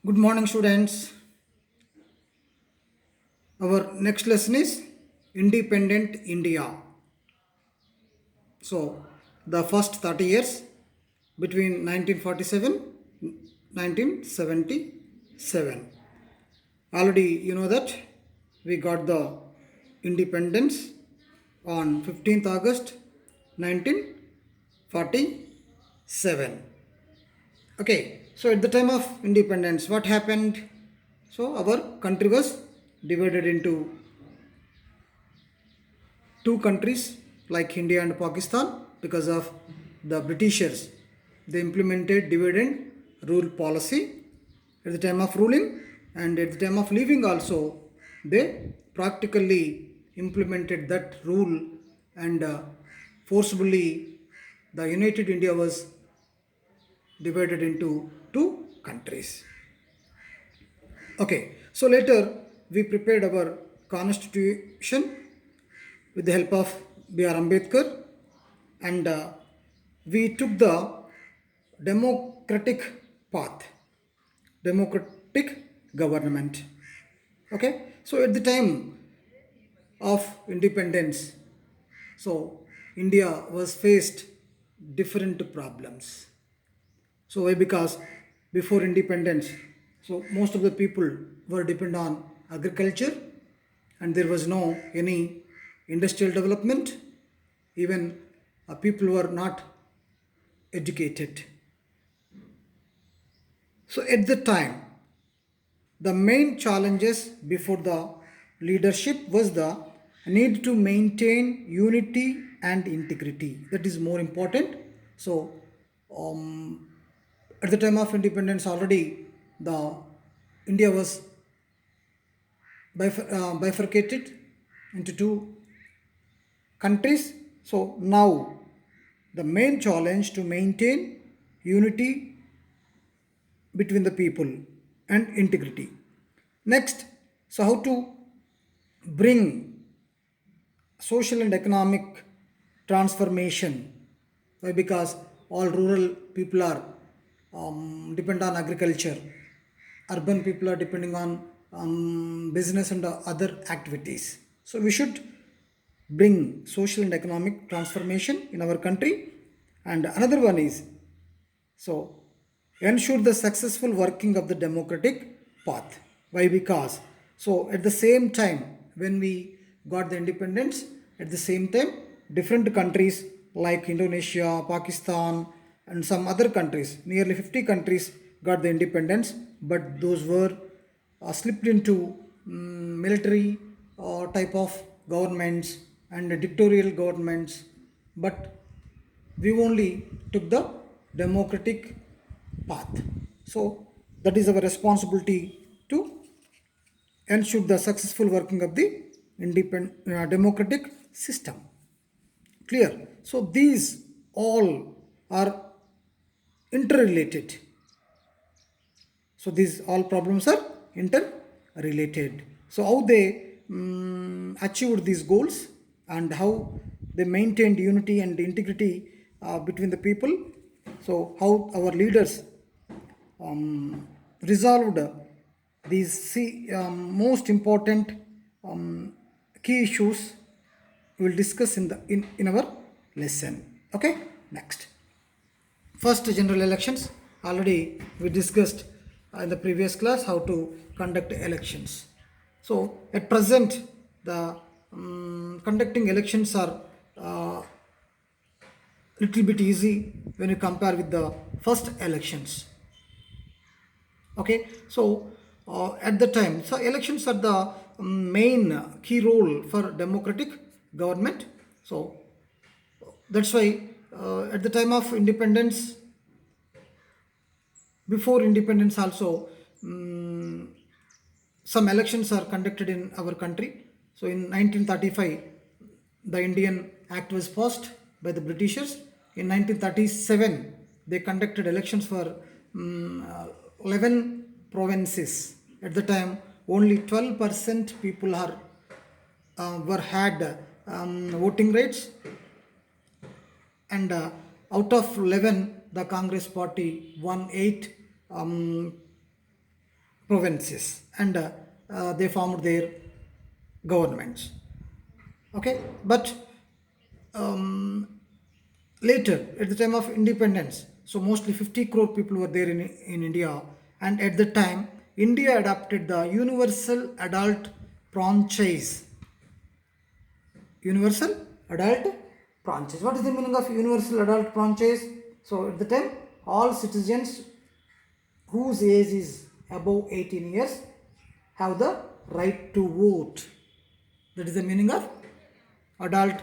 Good morning, students. Our next lesson is Independent India. So, the first 30 years between 1947 1977. Already, you know that we got the independence on 15th August 1947. Okay, so at the time of independence, what happened? So, our country was divided into two countries like India and Pakistan because of the Britishers. They implemented divide and rule policy at the time of ruling, and at the time of leaving also they practically implemented that rule, and forcibly the United India was divided into two countries. Okay, so later we prepared our constitution with the help of B.R. Ambedkar, and we took the democratic path, democratic government. Okay, so at the time of independence, so India was faced different problems. So why? Because before independence, so most of the people were dependent on agriculture, and there was no any industrial development. Even people were not educated. So at the time, the main challenges before the leadership was the need to maintain unity and integrity. That is more important. So um, at the time of independence already the India was bifurcated into two countries. So now the main challenge to maintain unity between the people and integrity. Next, so how to bring social and economic transformation. Why? Because all rural people are depend on agriculture. Urban people are depending on business and other activities. So we should bring social and economic transformation in our country. And another one is, so ensure the successful working of the democratic path. Why? Because so at the same time when we got the independence, at the same time different countries like Indonesia, Pakistan, and some other countries, nearly 50 countries got the independence, but those were slipped into military type of governments and dictatorial governments, but we only took the democratic path. So that is our responsibility to ensure the successful working of the independent democratic system. Clear? So these all are interrelated. So these all problems are interrelated. So how they achieved these goals and how they maintained unity and integrity between the people. So how our leaders resolved these most important um, key issues we will discuss in our lesson. Okay, next. First, general elections. Already we discussed in the previous class how to conduct elections. So at present, the conducting elections are little bit easy when you compare with the first elections. Okay, so at the time, so elections are the main key role for democratic government. So that's why at the time of independence, before independence also, some elections are conducted in our country. So in 1935, the Indian Act was passed by the Britishers. In 1937, they conducted elections for 11 provinces. At the time, only 12% people are were had voting rights, and out of 11, the Congress party won 8 provinces, and they formed their governments. Okay, but later, at the time of independence, so mostly 50 crore people were there in India, and at the time, India adopted the universal adult franchise. Universal adult franchise. What is the meaning of universal adult franchise? So at the time, all citizens whose age is above 18 years have the right to vote. That is the meaning of adult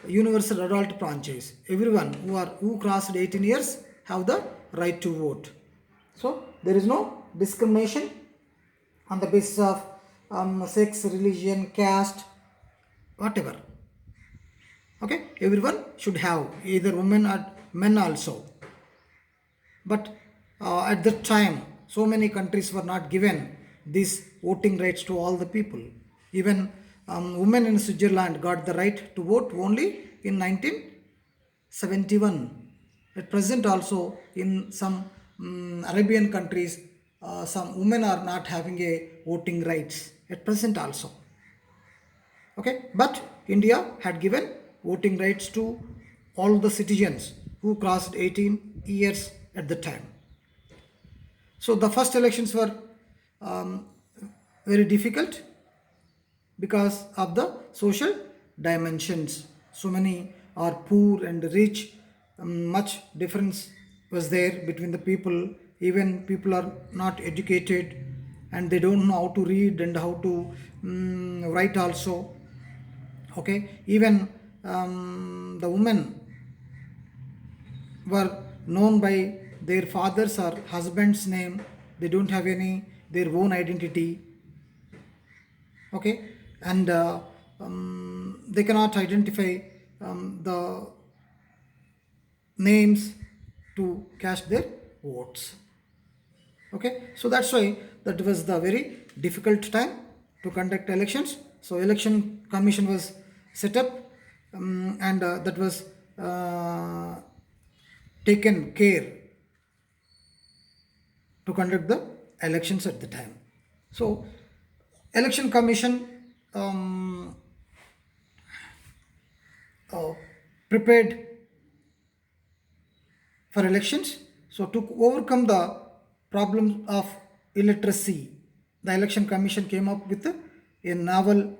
universal adult franchise. Everyone who crossed 18 years have the right to vote. So there is no discrimination on the basis of sex, religion, caste, whatever. Okay, everyone should have, either women or men also. But at that time, so many countries were not given these voting rights to all the people. Even women in Switzerland got the right to vote only in 1971. At present also, in some Arabian countries, some women are not having a voting rights at present also. Okay, but India had given voting rights to all the citizens who crossed 18 years at the time. So the first elections were um, very difficult because of the social dimensions. So many are poor and rich. Much difference was there between the people. Even people are not educated and they don't know how to read and how to write also. Okay, even the women were known by their father's or husband's name. They don't have any their own identity. Okay, and they cannot identify the names to cast their votes. Okay, so that's why that was the very difficult time to conduct elections. So election commission was set up, and that was taken care to conduct the elections at the time. So election commission prepared for elections. So to overcome the problem of illiteracy, the election commission came up with a novel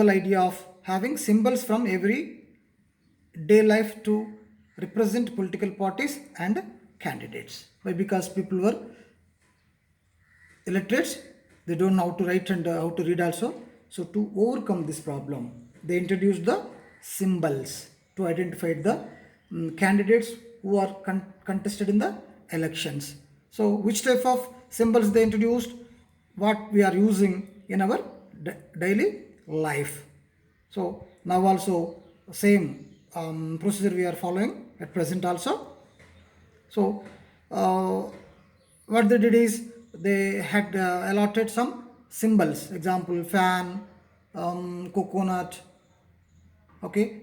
idea of having symbols from every day life to represent political parties and candidates. Why? Because people were illiterates, they don't know how to write and how to read also. So to overcome this problem, they introduced the symbols to identify the candidates who are contested in the elections. So which type of symbols they introduced? What we are using in our daily life. So now also same procedure we are following at present also. So what they did is they had allotted some symbols, example fan, coconut, okay,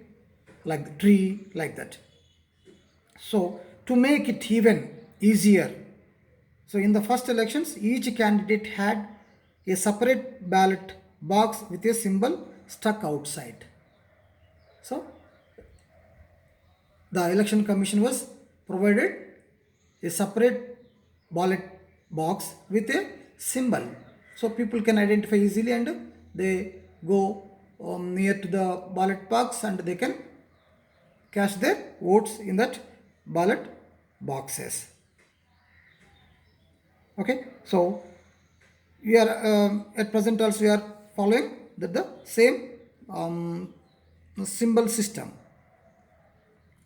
like the tree, like that. So to make it even easier, so in the first elections, each candidate had a separate ballot box with a symbol stuck outside. So the election commission was provided a separate ballot box with a symbol, so people can identify easily and they go near to the ballot box and they can cast their votes in that ballot boxes. Okay, so we are at present also we are following the same symbol system.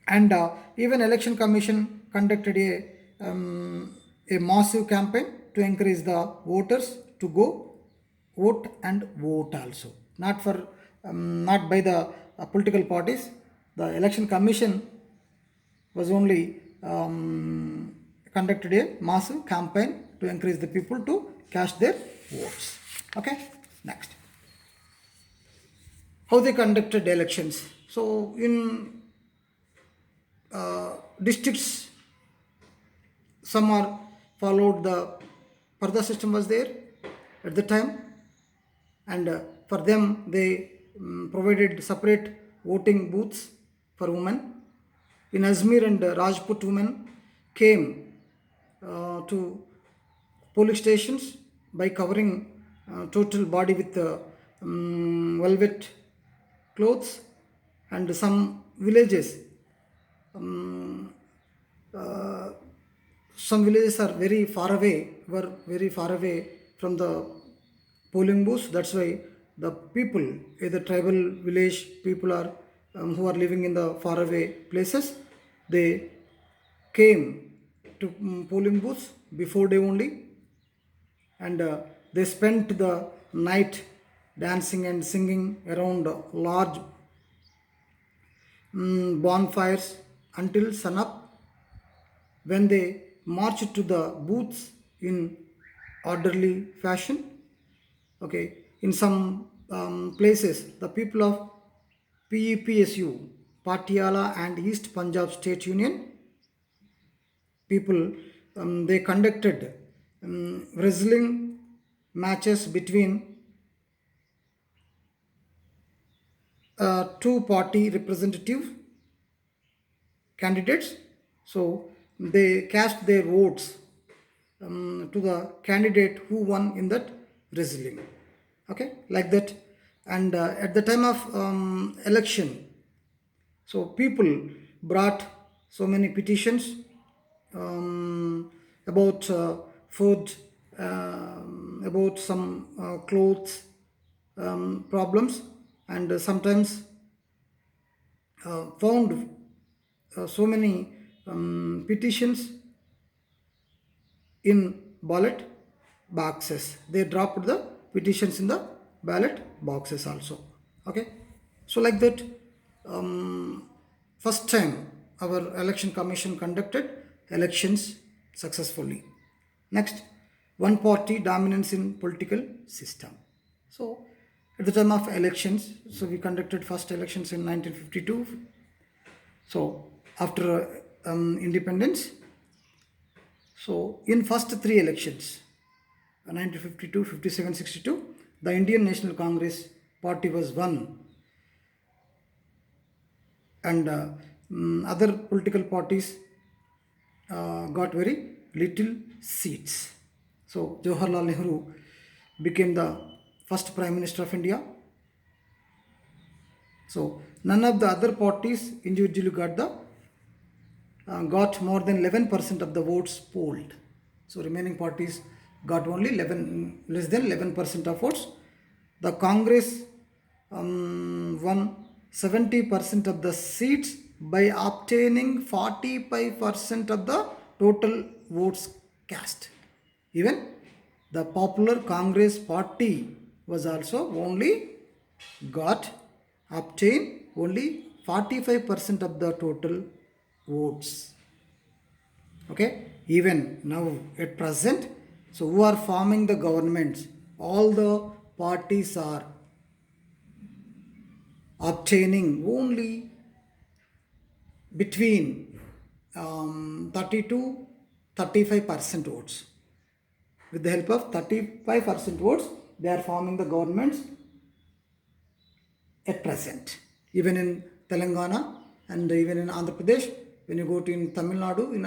And even election commission conducted a massive campaign to encourage the voters to go vote and vote also, not for not by the political parties. The election commission was only conducted a massive campaign to encourage the people to cast their votes. Okay, next, how they conducted elections. So in districts, some are followed the Parda system was there at the time, and for them they provided separate voting booths for women. In Ajmer and Rajput women came to police stations by covering total body with velvet clothes, and some villages, some villages are very far away, were very far away from the polling booths. That's why the people, either tribal village people or who are living in the far away places, they came to polling booths before day only, and they spent the night dancing and singing around large bonfires until sunup, when they marched to the booths in orderly fashion. Okay, in some places, the people of PEPSU, Patiala and East Punjab State Union people, they conducted wrestling matches between two party representative candidates. So they cast their votes to the candidate who won in that wrestling. Okay, like that. And at the time of election, so people brought so many petitions about food, about some clothes problems, and sometimes found so many petitions in ballot boxes. They dropped the petitions in the ballot boxes also. Okay, so like that, first time our election commission conducted elections successfully. Next, one party dominance in political system. So at the time of elections, so we conducted first elections in 1952. So after independence, so in first three elections, 1952, 57, 62, the Indian National Congress party was won, and other political parties got very little seats. So Jawaharlal Nehru became the first Prime Minister of India. So none of the other parties individually got more than 11% of the votes polled. So remaining parties got only less than 11% of votes. The Congress won 70% of the seats by obtaining 45% of the total votes cast. Even the popular Congress party was also only got obtained only 45% of the total votes. Okay, even now at present, so who are forming the governments, all the parties are obtaining only between 30 to 35% votes. With the help of 35% votes, they are forming the governments at present. Even in Telangana and even in Andhra Pradesh, when you go to in Tamil Nadu, in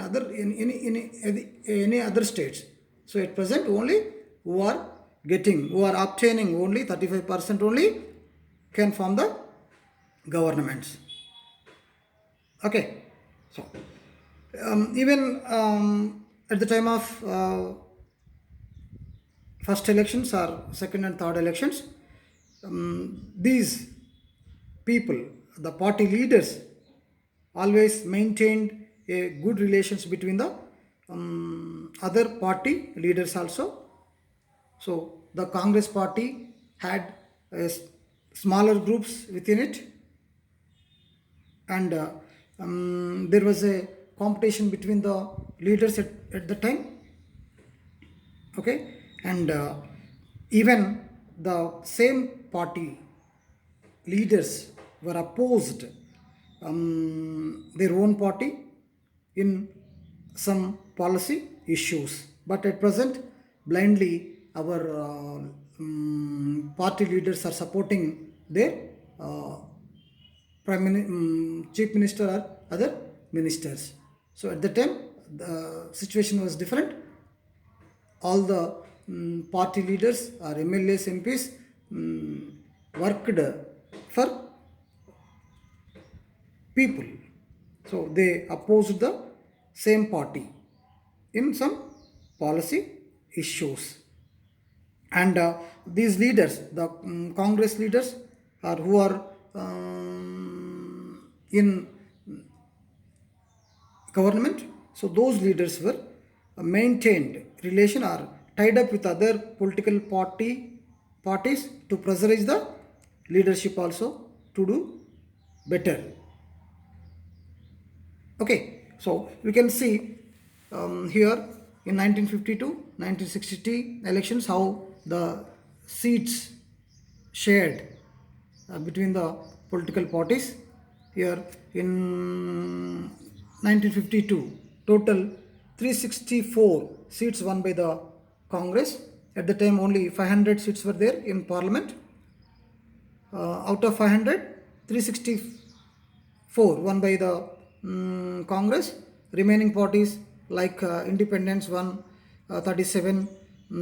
any other states. So at present, only who are obtaining only 35% only can form the governments. Okay, so even at the time of first elections or second and third elections, these people, the party leaders, always maintained a good relations between the other party leaders also. So the Congress party had smaller groups within it, and there was a competition between the leaders at the time. Okay, and even the same party leaders were opposed their own party in some policy issues. But at present, blindly our party leaders are supporting their uh, chief minister or other ministers. So at the time, the situation was different. All the party leaders or MLAs, MPs worked for people. So they opposed the same party in some policy issues. And these leaders, the Congress leaders, are who are in government, so those leaders were maintained relation or tied up with other political parties to pressurize the leadership also to do better. Okay, so we can see here in 1952 1960 elections how the seats shared between the political parties. Here in 1952, total 364 seats won by the Congress. At the time, only 500 seats were there in Parliament. Out of 500, 364 won by the Congress. Remaining parties like Independence won 37,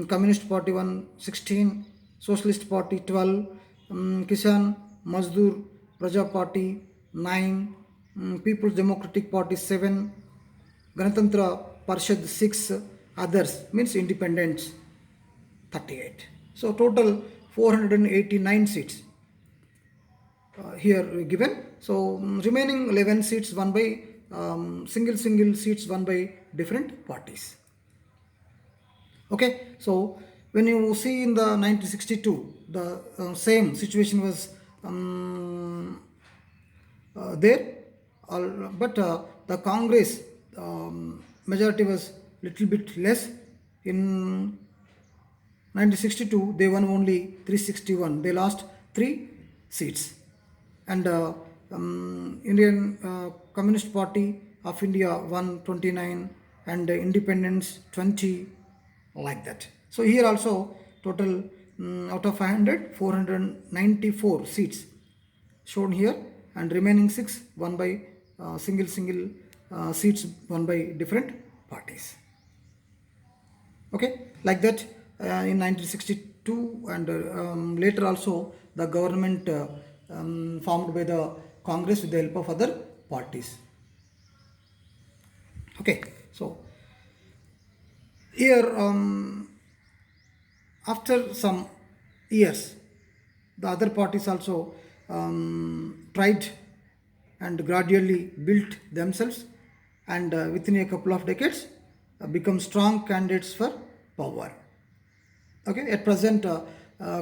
Communist Party won 16, Socialist Party 12, Kisan Mazdoor Praja Party 9, People's Democratic Party 7, Ganatantra Parishad 6, others means independents 38. So total 489 seats here given. So remaining 11 seats won by single seats won by different parties. Okay, so when you see in the 1962, the same situation was there, but the Congress majority was little bit less. In 1962, they won only 361. They lost 3 seats. And Indian Communist Party of India won 29 and Independence 20, like that. So here also total out of 500, 494 seats shown here, and remaining 6 won by single seats won by different parties. Okay, like that in 1962 and later also the government formed by the Congress with the help of other parties. Okay, so here after some years the other parties also tried and gradually built themselves, and within a couple of decades become strong candidates for power. Okay, at present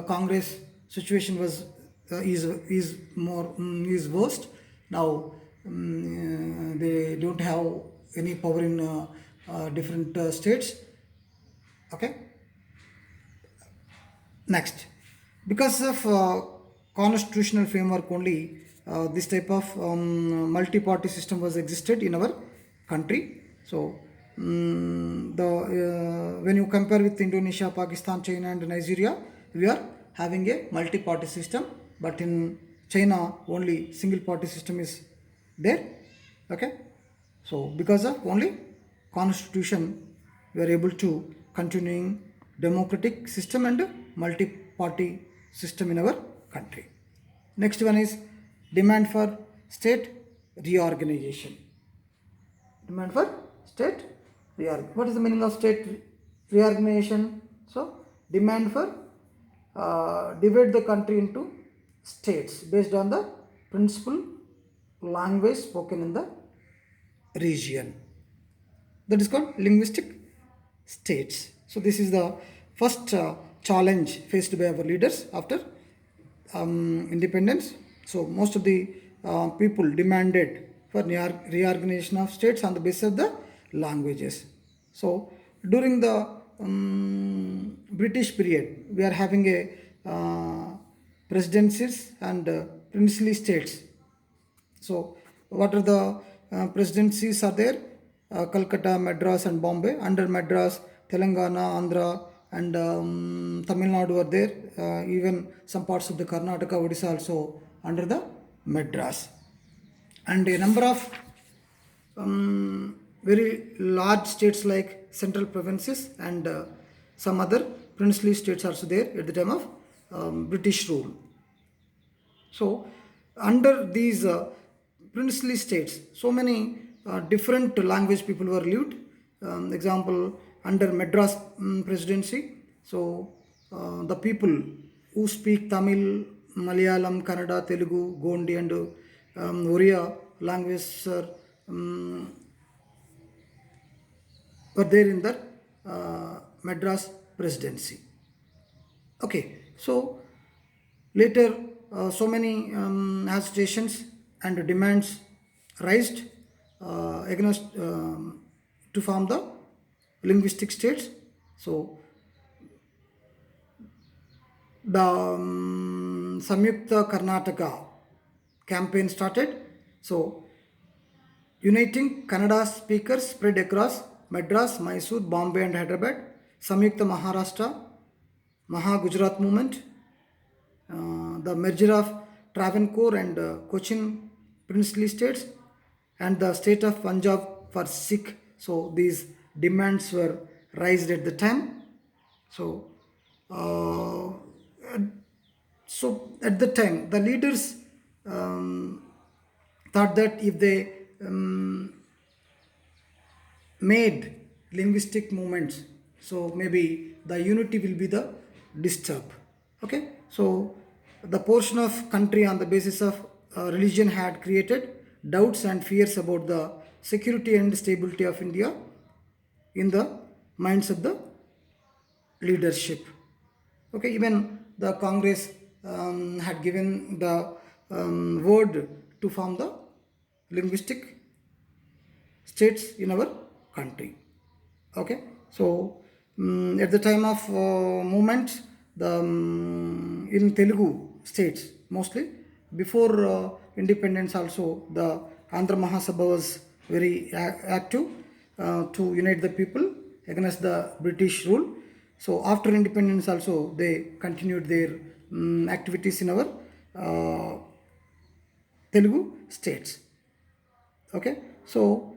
Congress situation was is more is worst now. They don't have any power in different states. Okay, next, because of constitutional framework only, this type of multi-party system was existed in our country. So when you compare with Indonesia, Pakistan, China and Nigeria, we are having a multi-party system, but in China only single party system is there. Okay, so because of only constitution we are able to continuing democratic system and multi-party system in our country. Next one is demand for state reorganization. Demand for state reorganization. What is the meaning of state reorganization? So demand for divide the country into states based on the principal language spoken in the region. That is called linguistic states. So this is the first challenge faced by our leaders after independence. So most of the people demanded for reorganization of states on the basis of the languages. So during the British period, we are having a presidencies and princely states. So what are the presidencies are there? Calcutta, Madras and Bombay. Under Madras, Telangana, Andhra, and Tamil Nadu were there. Even some parts of the Karnataka, Odisha also under the Madras. And a number of very large states like central provinces and some other princely states also there at the time of British rule. So, under these princely states, so many different language people were lived. Example, under Madras presidency, so the people who speak Tamil, Malayalam, Kannada, Telugu, Gondi, and Oriya languages were there in the Madras presidency. Okay, so later so many agitations and demands raised against to form the linguistic states. So the Samyukta Karnataka campaign started. So uniting Kannada speakers spread across Madras, Mysore, Bombay, and Hyderabad. Samyukta Maharashtra, Maha Gujarat movement, the merger of Travancore and Cochin princely states, and the state of Punjab for Sikh. So these demands were raised at the time. So, at the time, the leaders thought that if they made linguistic movements, so maybe the unity will be the disturbed. Okay, so the portion of country on the basis of religion had created doubts and fears about the security and stability of India in the minds of the leadership. Okay, even the Congress had given the word to form the linguistic states in our country. Okay, so at the time of movement, the in Telugu states mostly before independence also the Andhra Mahasabha was very active to unite the people against the British rule. So after independence also they continued their activities in our Telugu states. Okay, so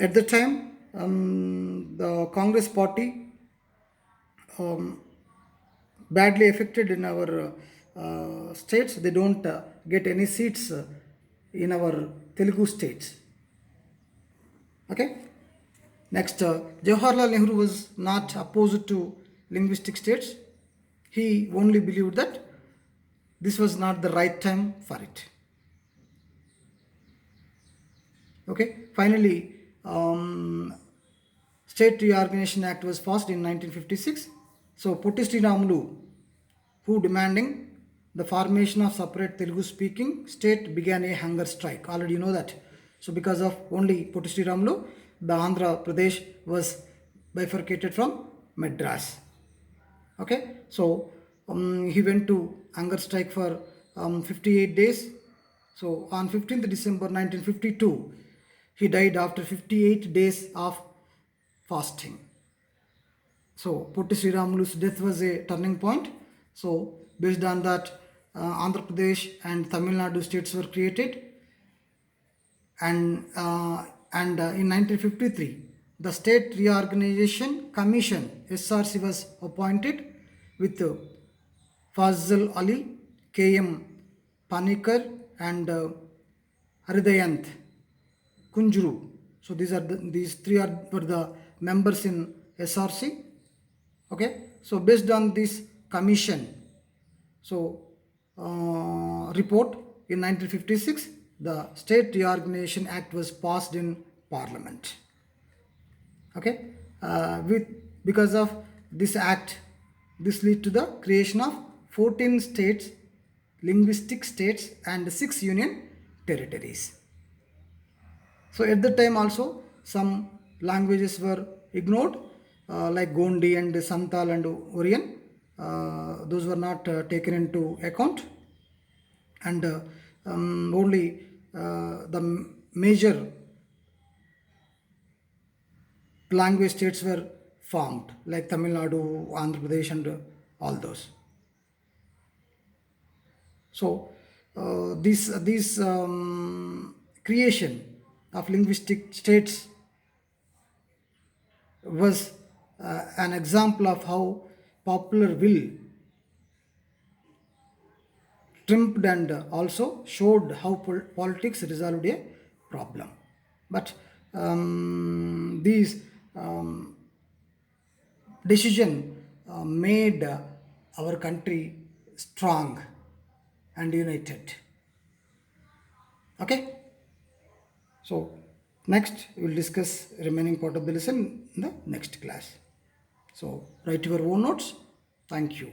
at the time the Congress party badly affected in our states. They don't get any seats in our Telugu states. Okay. Next, Jawaharlal Nehru was not opposed to linguistic states. He only believed that this was not the right time for it. Okay. Finally, State Reorganization Act was passed in 1956. So, Potti Sriramulu, who demanding the formation of separate Telugu speaking state, began a hunger strike. Already you know that. So, because of only Potti Sriramulu, the Andhra Pradesh was bifurcated from Madras. Okay, so he went to hunger strike for 58 days. So on 15th December 1952, he died after 58 days of fasting. So Potti Sriramulu's death was a turning point. So based on that, Andhra Pradesh and Tamil Nadu states were created, and in 1953 the State Reorganization Commission SRC was appointed with Fazal Ali, K.M. Panikar, and Hridayanth Kunjuru. So these three were the members in SRC. Okay, so based on this commission, so report in 1956, the State Reorganization Act was passed in Parliament. Okay, because of this act, this led to the creation of 14 states, linguistic states, and 6 union territories. So at the time also some languages were ignored, like Gondi and Santal and Oriyan. Those were not taken into account, and only the major language states were formed, like Tamil Nadu, Andhra Pradesh, and all those. So this creation of linguistic states was an example of how popular will trimmed and also showed how politics resolved a problem. But these decision made our country strong and united. Okay, so next we will discuss remaining part of the lesson in the next class. So write your own notes. Thank you.